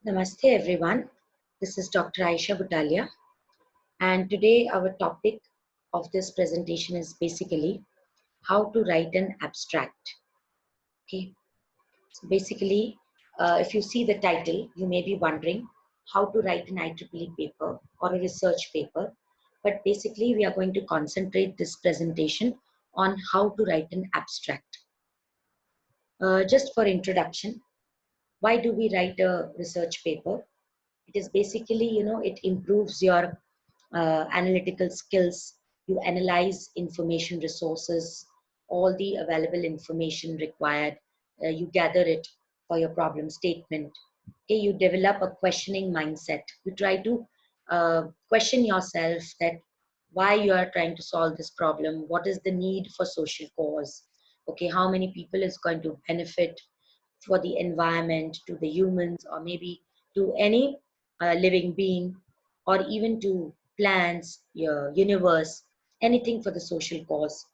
Namaste everyone. This is Dr. Ayesha Butalia, and today our topic of this presentation is basically how to write an abstract. Okay, so basically, if you see the title, you may be wondering how to write an IEEE paper or a research paper, but basically, we are going to concentrate this presentation on how to write an abstract. Just for introduction, why do we write a research paper? It is basically, it improves your analytical skills. You analyze information resources, all the available information required. You gather it for your problem statement. Okay, you develop a questioning mindset. You try to question yourself that why you are trying to solve this problem. What is the need for social cause? Okay, how many people is going to benefit for the environment, to the humans, or maybe to any living being, or even to plants, your universe, anything for the social cause.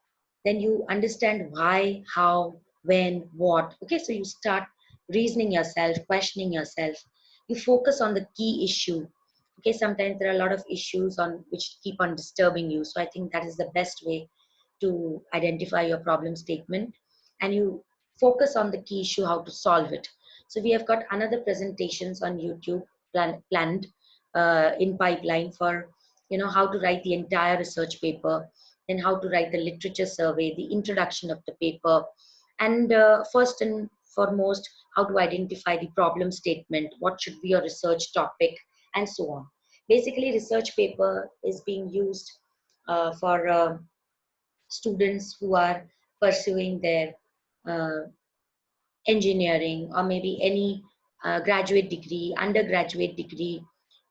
Then you understand why, how, when, what. Okay, so you start reasoning yourself, questioning yourself. You focus on the key issue. Okay, sometimes there are a lot of issues on which keep on disturbing you. So I think that is the best way to identify your problem statement, and you focus on the key issue, how to solve it. So we have got another presentations on YouTube planned in pipeline for how to write the entire research paper, then how to write the literature survey, the introduction of the paper, and first and foremost, how to identify the problem statement, what should be your research topic, and so on. Basically, research paper is being used for students who are pursuing their uh, engineering, or maybe any graduate degree, undergraduate degree,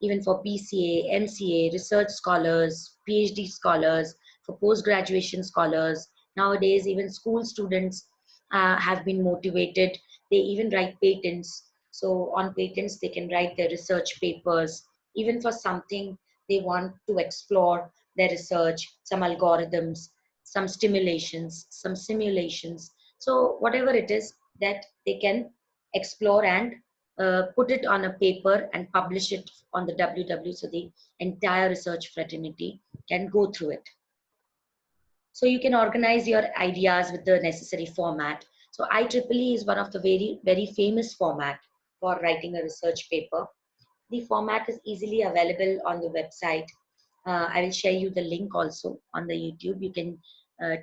even for BCA, MCA, research scholars, PhD scholars, for post-graduation scholars. Nowadays, even school students have been motivated. They even write patents. So on patents, they can write their research papers, even for something they want to explore their research, some algorithms, some stimulations, some simulations. So whatever it is, that they can explore and put it on a paper and publish it on the WW, so the entire research fraternity can go through it. So you can organize your ideas with the necessary format. So IEEE is one of the very famous format for writing a research paper. The format is easily available on the website. I will share you the link also on the YouTube. You can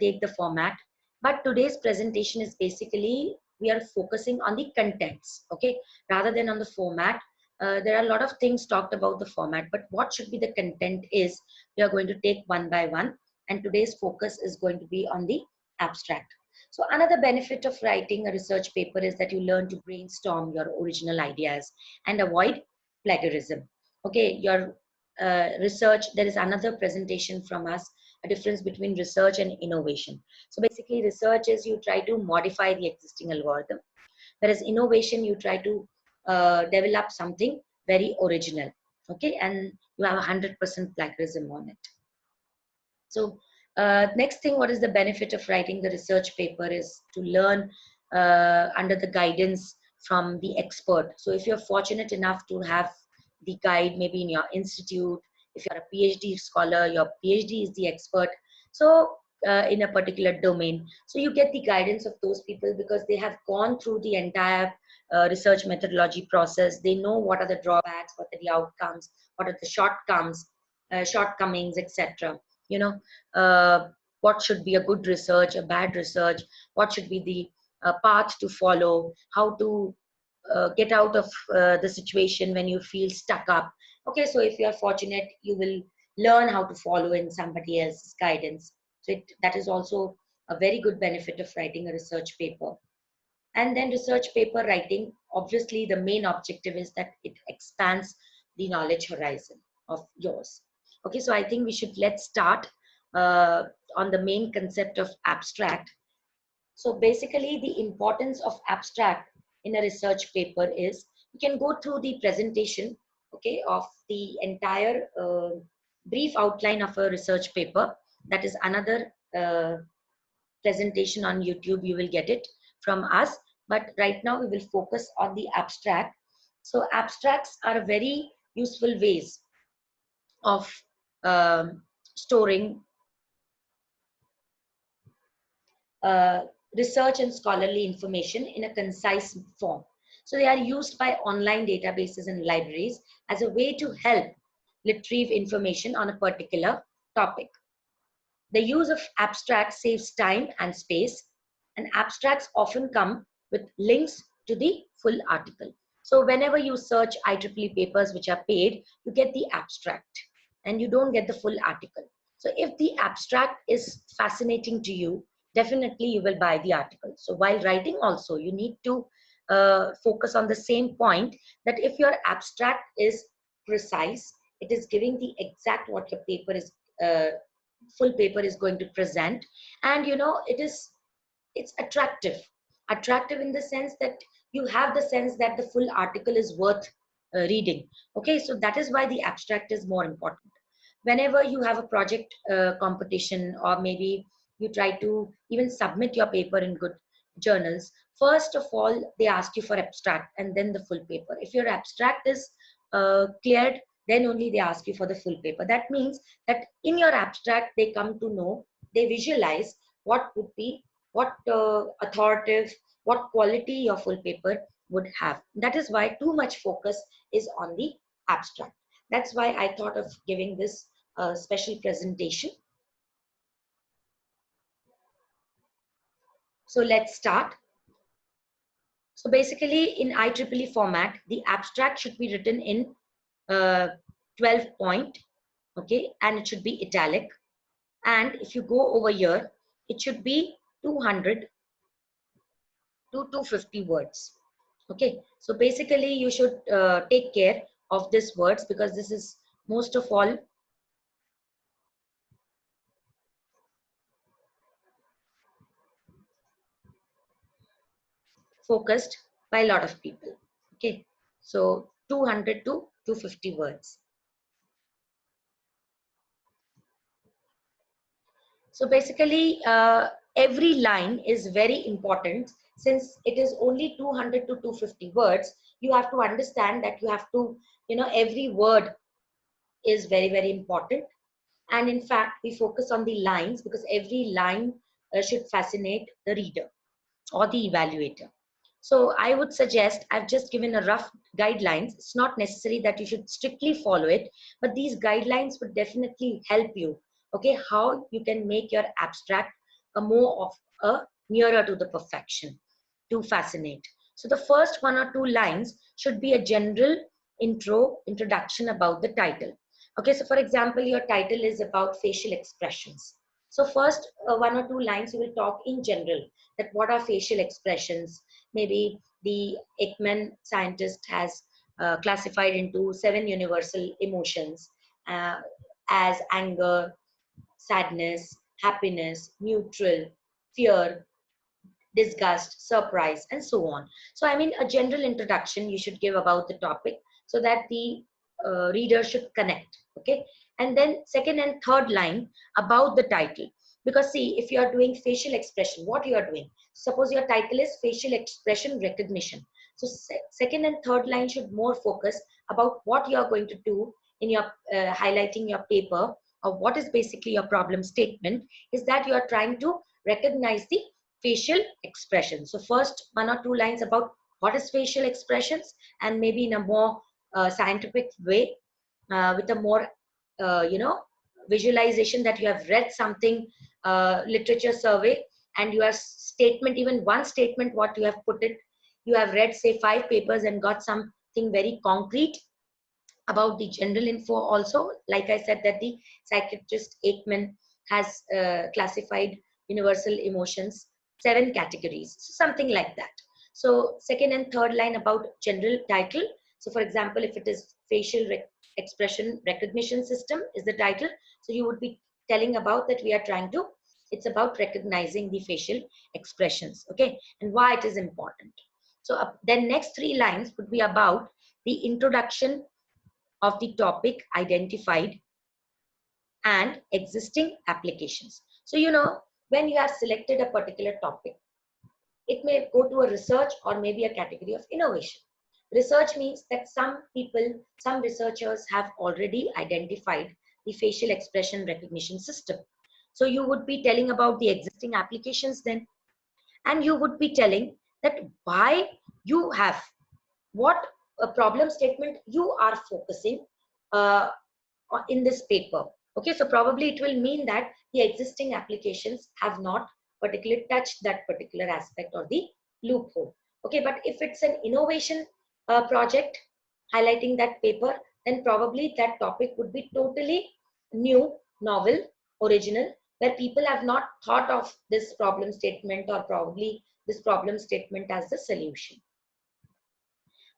take the format. But today's presentation is basically, we are focusing on the contents, okay, rather than on the format. There are a lot of things talked about the format, but what should be the content is we are going to take one by one. And today's focus is going to be on the abstract. So another benefit of writing a research paper is that you learn to brainstorm your original ideas and avoid plagiarism. Okay, your research, there is another presentation from us, a difference between research and innovation. So basically, research is you try to modify the existing algorithm, whereas innovation, you try to develop something very original. Okay, and you have 100% plagiarism on it. So next thing, what is the benefit of writing the research paper is to learn under the guidance from the expert. So if you're fortunate enough to have the guide maybe in your institute, if you're a PhD scholar, your PhD is the expert. So in a particular domain, so you get the guidance of those people because they have gone through the entire research methodology process. They know what are the drawbacks, what are the outcomes, what are the shortcomings, etc. You know, what should be a good research, a bad research, what should be the path to follow, how to get out of the situation when you feel stuck up. Okay, so if you are fortunate, you will learn how to follow in somebody else's guidance. So that is also a very good benefit of writing a research paper. And then research paper writing, obviously the main objective is that it expands the knowledge horizon of yours. Okay, so I think we should let's start on the main concept of abstract. So basically, the importance of abstract in a research paper is you can go through the presentation, okay, of the entire brief outline of a research paper. That is another presentation on YouTube. You will get it from us. But right now, we will focus on the abstract. So abstracts are very useful ways of storing uh, research and scholarly information in a concise form. So they are used by online databases and libraries as a way to help retrieve information on a particular topic. The use of abstracts saves time and space, and abstracts often come with links to the full article. So whenever you search IEEE papers which are paid, you get the abstract and you don't get the full article. So if the abstract is fascinating to you, definitely you will buy the article. So while writing also, you need to focus on the same point, that if your abstract is precise, it is giving the exact what your paper is full paper is going to present, and it's attractive in the sense that you have the sense that the full article is worth reading. Okay, so that is why the abstract is more important. Whenever you have a project competition, or maybe you try to even submit your paper in good journals, first of all they ask you for abstract and then the full paper. If your abstract is cleared, then only they ask you for the full paper. That means that in your abstract they come to know, they visualize what would be, what authoritative, what quality your full paper would have. That is why too much focus is on the abstract. That's why I thought of giving this special presentation. So let's start. So basically in IEEE format, the abstract should be written in 12 point, okay, and it should be italic. And if you go over here, it should be 200 to 250 words. Okay, so basically you should take care of these words, because this is most of all focused by a lot of people. Okay, so 200 to 250 words. So basically every line is very important. Since it is only 200 to 250 words, you have to understand that you have to, every word is very, very important. And in fact, we focus on the lines because every line should fascinate the reader or the evaluator. So I would suggest, I've just given a rough guidelines. It's not necessary that you should strictly follow it, but these guidelines would definitely help you, okay, how you can make your abstract a more of a nearer to the perfection, to fascinate. So the first one or two lines should be a general introduction about the title. Okay, so for example, your title is about facial expressions. So first one or two lines you will talk in general, that what are facial expressions. Maybe the Ekman scientist has classified into 7 universal emotions, uh, as anger, sadness, happiness, neutral, fear, disgust, surprise, and so on. So, I mean, a general introduction you should give about the topic so that the reader should connect. Okay. And then second and third line about the title. Because see, if you are doing facial expression, what you are doing? Suppose your title is facial expression recognition. So second and third line should more focus about what you are going to do in your highlighting your paper, or what is basically your problem statement, is that you are trying to recognize the facial expression. So first one or two lines about what is facial expressions, and maybe in a more scientific way, with a more visualization that you have read something, literature survey, and your statement, even one statement what you have put it, you have read say 5 papers and got something very concrete about the general info also. Like I said, that the psychiatrist Aikman has classified universal emotions 7 categories, so something like that. So second and third line about general title. So for example, if it is facial expression recognition system is the title, so you would be telling about that we are trying to, it's about recognizing the facial expressions, okay, and why it is important. So then next 3 lines would be about the introduction of the topic identified and existing applications. So, when you have selected a particular topic, it may go to a research or maybe a category of innovation. Research means that some people, some researchers have already identified the facial expression recognition system. So you would be telling about the existing applications then, and you would be telling that why you have, what a problem statement you are focusing uh, in this paper. Okay, so probably it will mean that the existing applications have not particularly touched that particular aspect or the loophole. Okay, but if it's an innovation project highlighting that paper, then probably that topic would be totally new, novel, original, where people have not thought of this problem statement or probably this problem statement as the solution.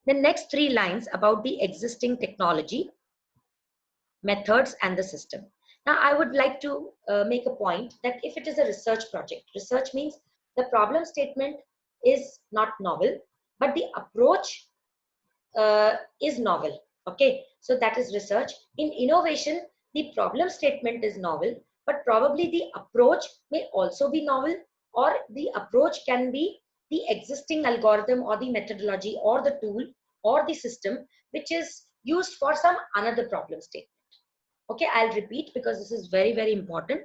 The next three lines about the existing technology, methods, and the system. Now, I would like to make a point that if it is a research project, research means the problem statement is not novel, but the approach is novel. Okay, so that is research. In innovation, the problem statement is novel, but probably the approach may also be novel, or the approach can be the existing algorithm or the methodology or the tool or the system which is used for some another problem statement. Okay, I'll repeat because this is very, very important.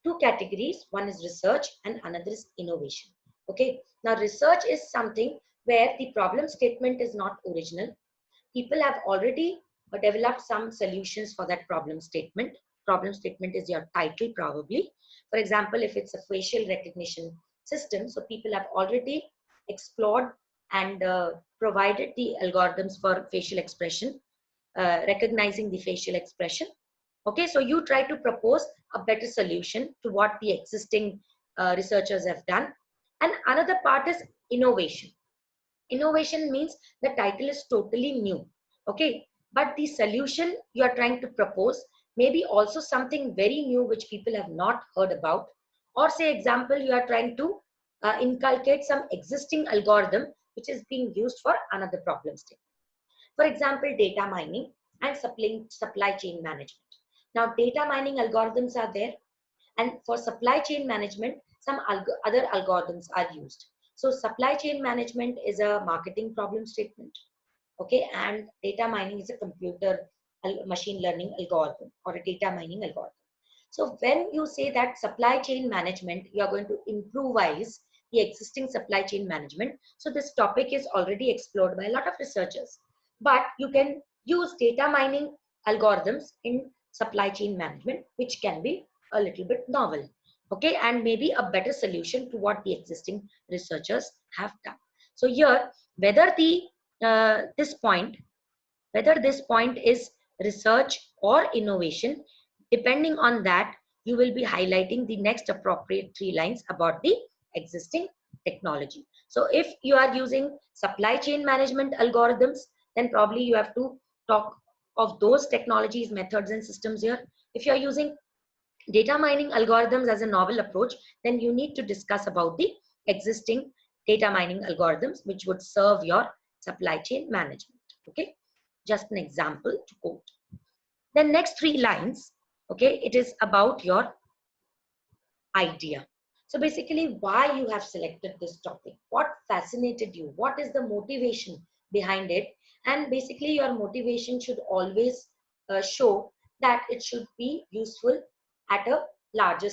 Two categories, one is research and another is innovation. Okay, now research is something where the problem statement is not original. People have already developed some solutions for that problem statement. Problem statement is your title probably. For example, if it's a facial recognition system, so people have already explored and provided the algorithms for facial expression, recognizing the facial expression. Okay, so you try to propose a better solution to what the existing researchers have done. And another part is innovation. Innovation means the title is totally new. Okay, but the solution you are trying to propose may be also something very new which people have not heard about. Or say example, you are trying to inculcate some existing algorithm which is being used for another problem statement. For example, data mining and supply chain management. Now, data mining algorithms are there, and for supply chain management, some other algorithms are used. So, supply chain management is a marketing problem statement, okay, and data mining is a computer machine learning algorithm or a data mining algorithm. So when you say that supply chain management, you are going to improvise the existing supply chain management. So this topic is already explored by a lot of researchers, but you can use data mining algorithms in supply chain management, which can be a little bit novel, okay, and maybe a better solution to what the existing researchers have done. So here, whether the this point, whether this point is research or innovation, depending on that, you will be highlighting the next appropriate three lines about the existing technology. So if you are using supply chain management algorithms, then probably you have to talk of those technologies, methods, and systems here. If you are using data mining algorithms as a novel approach, then you need to discuss about the existing data mining algorithms which would serve your supply chain management. Okay, just an example to quote. The next three lines, okay, it is about your idea. So basically, why you have selected this topic, what fascinated you, what is the motivation behind it, and basically your motivation should always show that it should be useful at a larger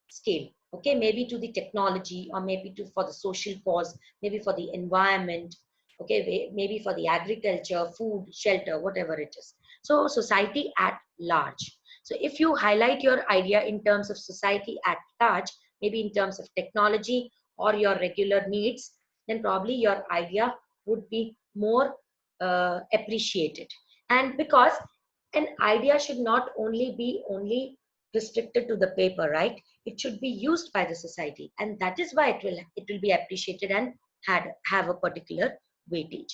scale. Okay, maybe to the technology, or maybe to for the social cause, maybe for the environment. Okay, maybe for the agriculture, food, shelter, whatever it is. So society at large. So if you highlight your idea in terms of society at large, maybe in terms of technology or your regular needs, then probably your idea would be more appreciated. And because an idea should not only be restricted to the paper, right? It should be used by the society, and that is why it will be appreciated and have a particular weightage.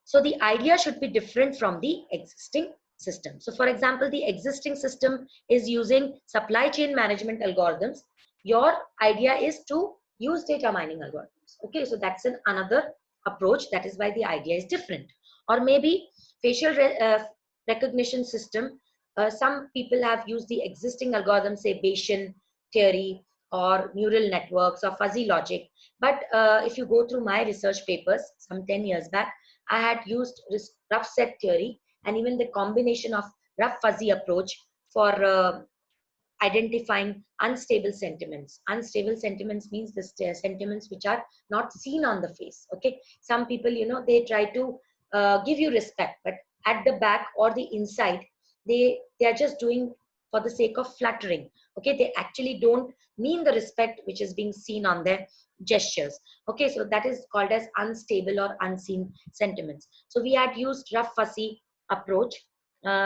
So the idea should be different from the existing system. So for example, the existing system is using supply chain management algorithms. Your idea is to use data mining algorithms. Okay, so that's another approach. That is why the idea is different. Or maybe facial recognition system. Some people have used the existing algorithm, say Bayesian theory or neural networks or fuzzy logic. But if you go through my research papers some 10 years back, I had used rough set theory and even the combination of rough fuzzy approach for identifying unstable sentiments. Unstable sentiments means the sentiments which are not seen on the face. Okay, some people, they try to give you respect, but at the back or the inside, they are just doing for the sake of flattering. Okay, they actually don't mean the respect which is being seen on their gestures. Okay, so that is called as unstable or unseen sentiments. So we had used rough fuzzy approach,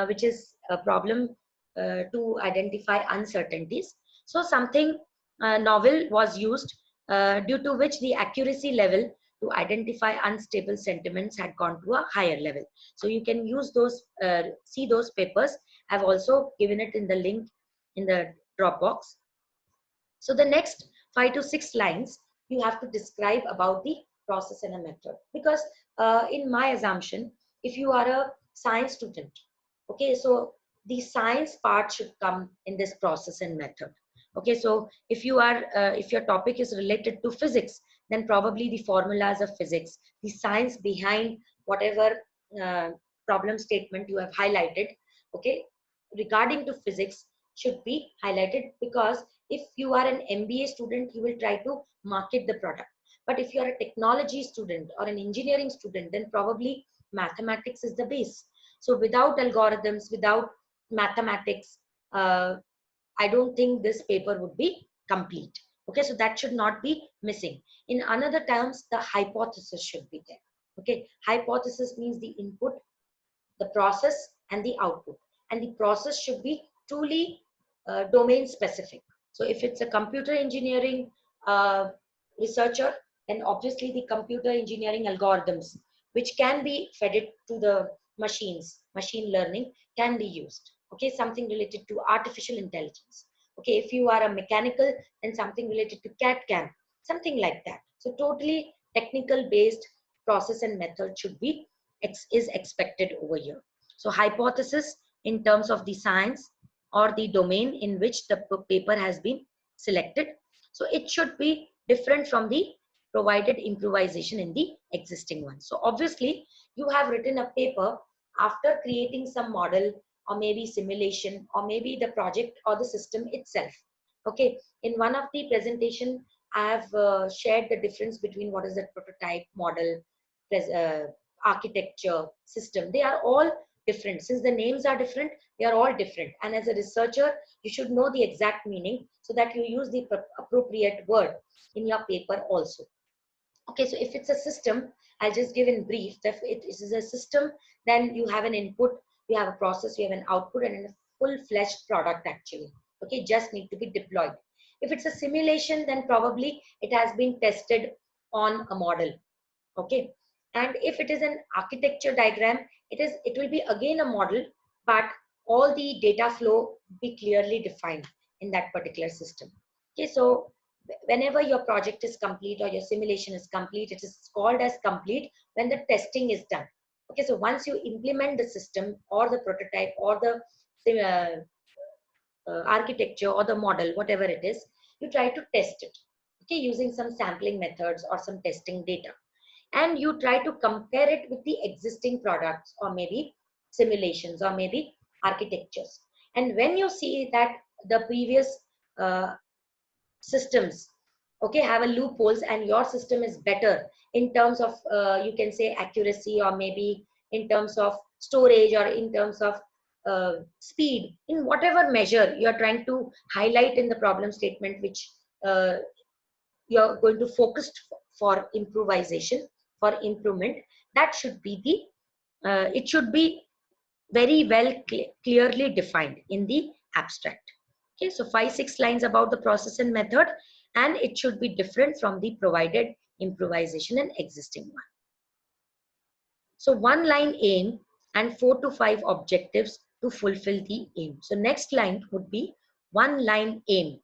which is a problem to identify uncertainties. So something novel was used, due to which the accuracy level to identify unstable sentiments had gone to a higher level. So you can use those, see those papers. I've also given it in the link in the Dropbox. So the next 5 to 6 lines, you have to describe about the process and a method. Because in my assumption, if you are a science student, okay, so the science part should come in this process and method. Okay, so if you are, if your topic is related to physics, then probably the formulas of physics, the science behind whatever uh, problem statement you have highlighted, okay, regarding to physics should be highlighted. Because if you are an MBA student, you will try to market the product. But if you are a technology student or an engineering student, then probably mathematics is the base. So without algorithms, without mathematics, I don't think this paper would be complete. Okay, so that should not be missing. In another terms, the hypothesis should be there. Okay, hypothesis means the input, the process, and the output. And the process should be truly domain specific. So if it's a computer engineering uh, researcher, then obviously the computer engineering algorithms, which can be fed it to the machines, machine learning can be used. Okay, something related to artificial intelligence. Okay, if you are a mechanical, then something related to CAD CAM, something like that. So totally technical based process and method should be is expected over here. So hypothesis in terms of the science or the domain in which the paper has been selected. So it should be different from the provided improvisation in the existing one. So obviously you have written a paper after creating some model or maybe simulation or maybe the project or the system itself. Okay, in one of the presentation, I have shared the difference between what is the prototype, model, uh, architecture, system. They are all different. Since the names are different, they are all different. And as a researcher, you should know the exact meaning so that you use the appropriate word in your paper also. Okay, so if it's a system, I'll just give in brief. If it is a system, then you have an input, you have a process, you have an output, and a full-fledged product actually. Okay, just need to be deployed. If it's a simulation, then probably it has been tested on a model. Okay, and if it is an architecture diagram, it will be again a model, but all the data flow be clearly defined in that particular system. Okay, so whenever your project is complete or your simulation is complete, it is called as complete when the testing is done. Okay, so once you implement the system or the prototype or the architecture or the model, whatever it is, you try to test it, okay, using some sampling methods or some testing data, and you try to compare it with the existing products or maybe simulations or maybe architectures. And when you see that the previous uh, systems, okay, have a loopholes and your system is better in terms of you can say accuracy or maybe in terms of storage or in terms of speed, in whatever measure you are trying to highlight in the problem statement, which uh, you're going to focus for improvisation, for improvement, that should be the it should be very well clearly defined in the abstract. Okay, so 5 6 lines about the process and method, and it should be different from the provided improvisation and existing one. So 1 line aim and 4 to 5 objectives to fulfill the aim. So next line would be 1 line aim.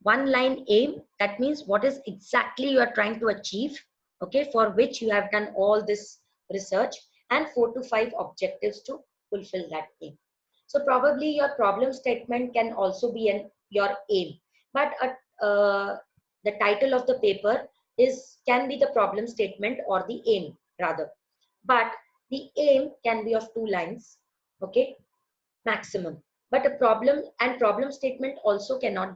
1 line aim, that means what is exactly you are trying to achieve, okay, for which you have done all this research, and 4 to 5 objectives to fulfill that aim. So probably your problem statement can also be your aim. but the title of the paper can be the problem statement or the aim rather, but the aim can be of 2 lines, okay, maximum. But a problem statement also can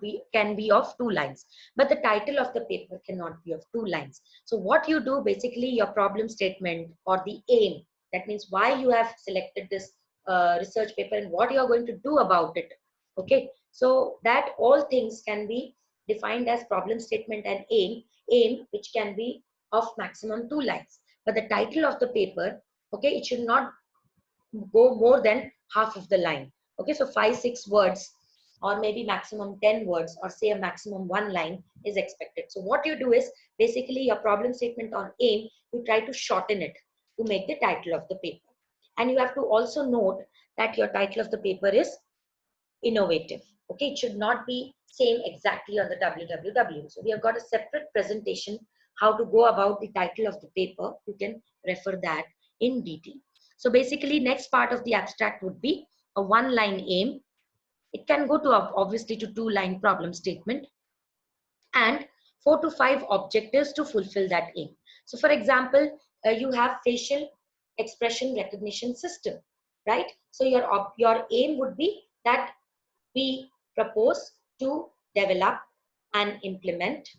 be of 2 lines, but the title of the paper cannot be of 2 lines. So what you do basically, your problem statement or the aim, that means why you have selected this research paper and what you are going to do about it, okay, so that all things can be defined as problem statement and aim which can be of maximum 2 lines. But the title of the paper, okay, it should not go more than half of the line. Okay, so 5 6 words or maybe maximum 10 words or say a maximum 1 line is expected. So what you do is basically your problem statement on aim, you try to shorten it to make the title of the paper. And you have to also note that your title of the paper is innovative. Okay, it should not be same exactly on the www. So we have got a separate presentation how to go about the title of the paper. You can refer that in detail. So basically next part of the abstract would be a 1 line aim. It can go to obviously to 2 line problem statement and 4 to 5 objectives to fulfill that aim. So for example, you have facial expression recognition system, right? So your aim would be that we propose to develop and implement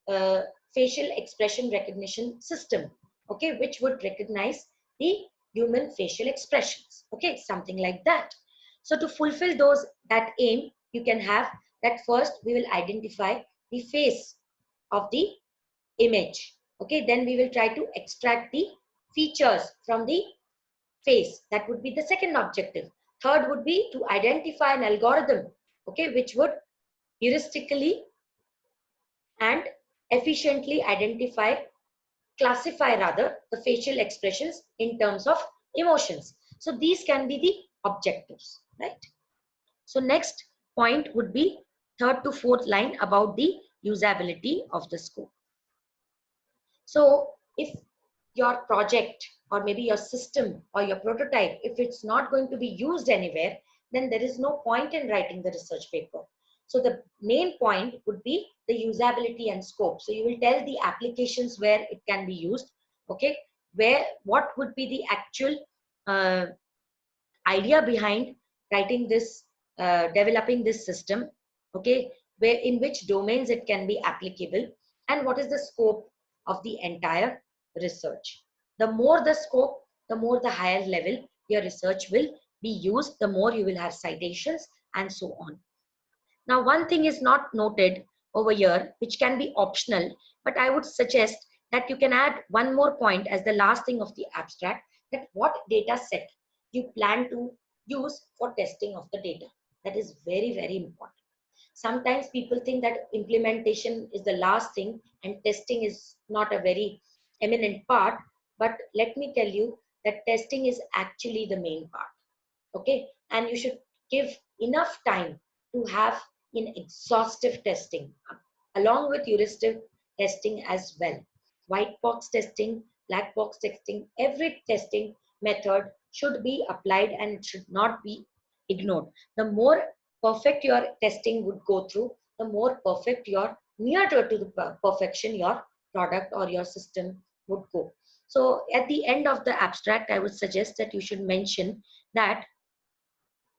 a facial expression recognition system, okay, which would recognize the human facial expressions, okay, something like that. So to fulfill that aim, you can have that first we will identify the face of the image, okay, then we will try to extract the features from the face. That would be the second objective. Third would be to identify an algorithm, okay, which would heuristically and efficiently classify rather the facial expressions in terms of emotions. So these can be the objectives, right? So next point would be third to fourth line about the usability of the scope. So if your project or maybe your system or your prototype, if it's not going to be used anywhere, then there is no point in writing the research paper. So the main point would be the usability and scope. So you will tell the applications where it can be used, okay, what would be the actual uh, idea behind writing this, developing this system, okay, where in which domains it can be applicable, and what is the scope of the entire research. The more the scope, the more the higher level your research will be used, the more you will have citations and so on. Now, one thing is not noted over here, which can be optional, but I would suggest that you can add one more point as the last thing of the abstract, that what data set you plan to use for testing of the data. That is very, very important. Sometimes people think that implementation is the last thing and testing is not a very eminent part, but let me tell you that testing is actually the main part, okay, and you should give enough time to have in exhaustive testing along with heuristic testing as well. White box testing, black box testing, every testing method should be applied and it should not be ignored. The more perfect your testing would go through, the more perfect your near to the perfection your product or your system would go. So at the end of the abstract, I would suggest that you should mention that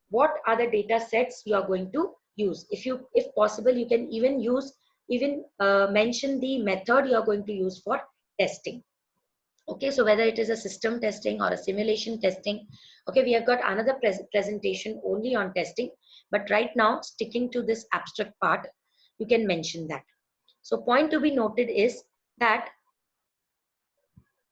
what are the data sets you are going to use. If possible, you can even mention the method you are going to use for testing. Okay, so whether it is a system testing or a simulation testing. Okay, we have got another presentation only on testing, but right now sticking to this abstract part, you can mention that. So point to be noted is that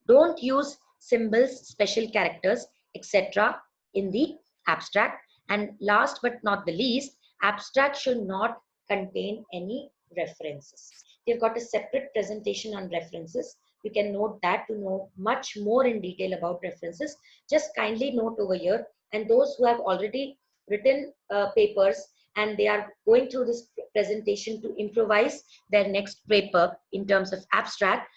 don't use symbols, special characters, etc. in the abstract. And last but not the least, abstract should not contain any references. We've got a separate presentation on references. You can note that to know much more in detail about references. Just kindly note over here, and those who have already written papers and they are going through this presentation to improvise their next paper in terms of abstract,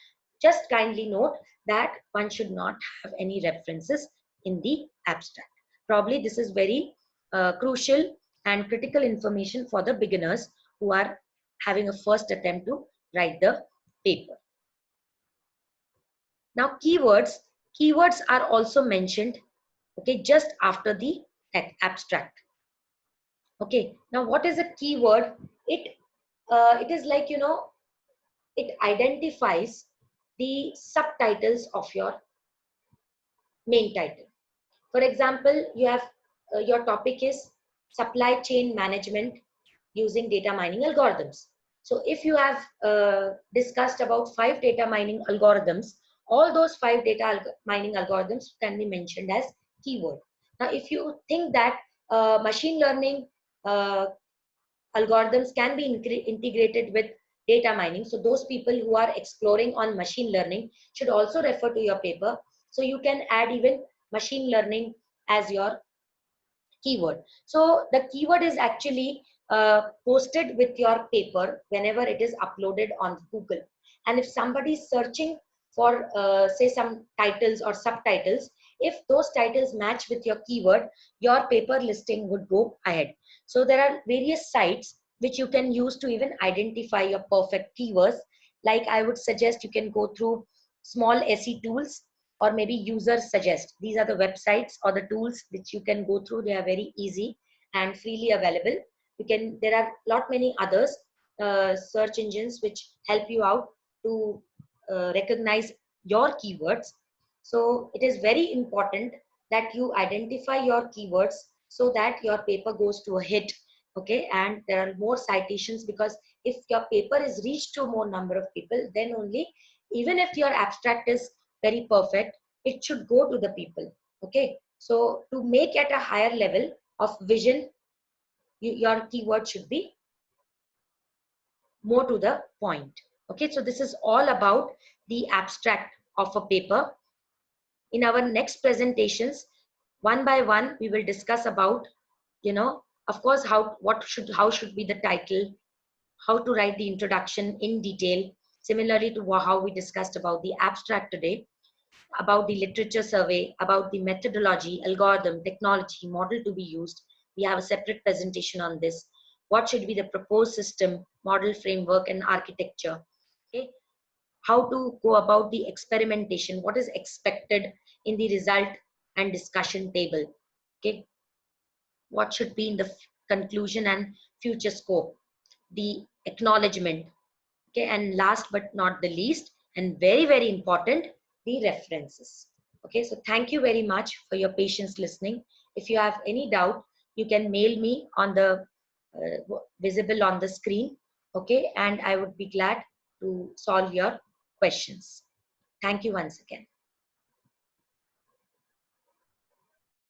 just kindly note that one should not have any references in the abstract. Probably this is very crucial and critical information for the beginners who are having a first attempt to write the paper. Now keywords are also mentioned, okay, just after the abstract. Okay, now what is a keyword? It is like, you know, it identifies the subtitles of your main title. For example, you have your topic is supply chain management using data mining algorithms. So if you have discussed about 5 data mining algorithms, all those 5 mining algorithms can be mentioned as keyword. Now, if you think that machine learning uh, algorithms can be integrated with data mining, so those people who are exploring on machine learning should also refer to your paper. So you can add even machine learning as your keyword. So the keyword is actually posted with your paper whenever it is uploaded on Google. And if somebody is searching for say some titles or subtitles, if those titles match with your keyword, your paper listing would go ahead. So there are various sites which you can use to even identify your perfect keywords. Like I would suggest you can go through small SE tools, or maybe users suggest. These are the websites or the tools which you can go through. They are very easy and freely available. There are lot many others search engines which help you out to recognize your keywords. So it is very important that you identify your keywords so that your paper goes to a hit. Okay, and there are more citations, because if your paper is reached to more number of people, then only, even if your abstract is very perfect, it should go to the people. Okay, so to make at a higher level of vision, your keyword should be more to the point. Okay, so this is all about the abstract of a paper. In our next presentations, one by one, we will discuss about, you know, of course, how should be the title, how to write the introduction in detail, similarly to how we discussed about the abstract today, about the literature survey, about the methodology, algorithm, technology, model to be used. We have a separate presentation on this. What should be the proposed system, model, framework, and architecture? Okay, how to go about the experimentation, what is expected in the result and discussion table. Okay, what should be in the conclusion and future scope, the acknowledgement. Okay, and last but not the least, and very, very important, the references. Okay, so thank you very much for your patience listening. If you have any doubt, you can mail me on the visible on the screen. Okay, and I would be glad to solve your questions. Thank you once again.